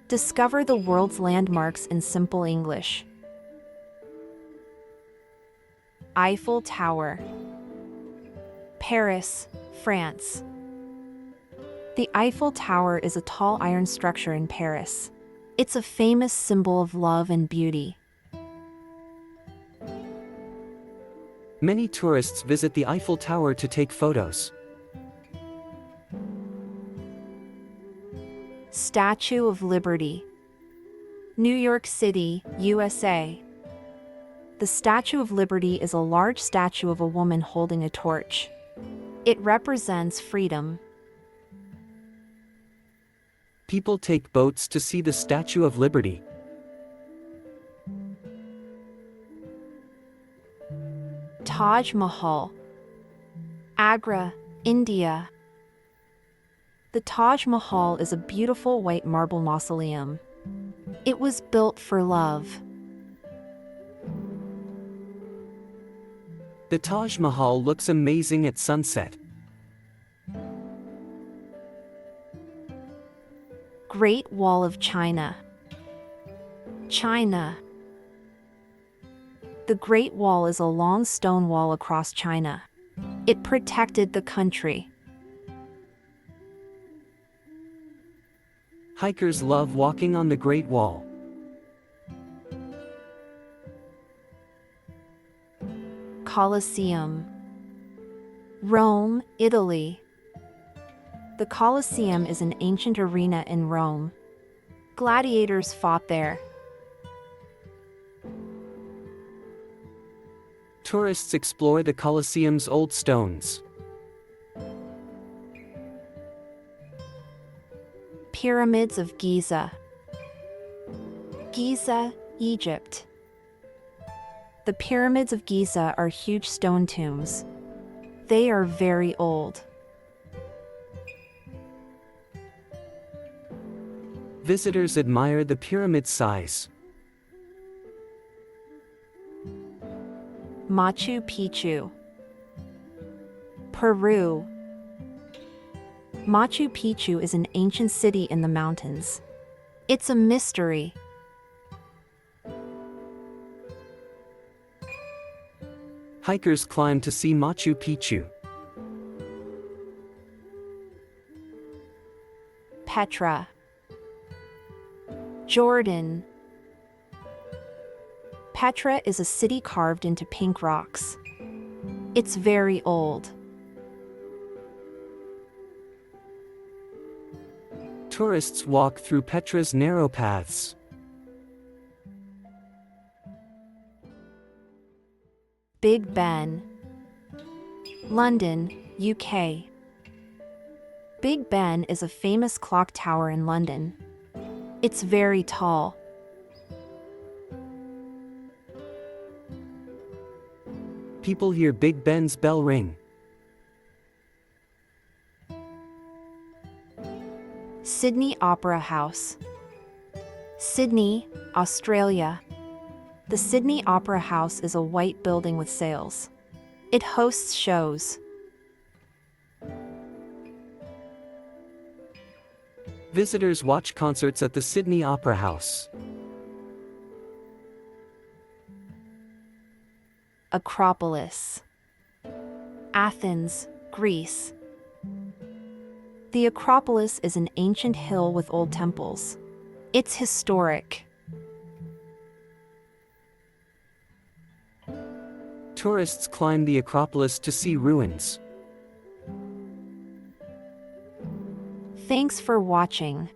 Discover the world's landmarks in simple English. Eiffel Tower, Paris, France. The Eiffel Tower is a tall iron structure in Paris. It's a famous symbol of love and beauty. Many tourists visit the Eiffel Tower to take photos. Statue of Liberty, New York City, USA. The Statue of Liberty is a large statue of a woman holding a torch. It represents freedom. People take boats to see the Statue of Liberty. Taj Mahal, Agra, India. The Taj Mahal is a beautiful white marble mausoleum. It was built for love. The Taj Mahal looks amazing at sunset. Great Wall of China, China. The Great Wall is a long stone wall across China. It protected the country. Hikers love walking on the Great Wall. Colosseum, Rome, Italy. The Colosseum is an ancient arena in Rome. Gladiators fought there. Tourists explore the Colosseum's old stones. Pyramids of Giza, Giza, Egypt. The pyramids of Giza are huge stone tombs. They are very old. Visitors admire the pyramid's size. Machu Picchu, Peru. Machu Picchu is an ancient city in the mountains. It's a mystery. Hikers climb to see Machu Picchu. Petra, Jordan. Petra is a city carved into pink rocks. It's very old. Tourists walk through Petra's narrow paths. Big Ben, London, UK. Big Ben is a famous clock tower in London. It's very tall. People hear Big Ben's bell ring. Sydney Opera House, Sydney, Australia. The Sydney Opera House is a white building with sails. It hosts shows. Visitors watch concerts at the Sydney Opera House. Acropolis, Athens, Greece. The Acropolis is an ancient hill with old temples. It's historic. Tourists climb the Acropolis to see ruins. Thanks for watching.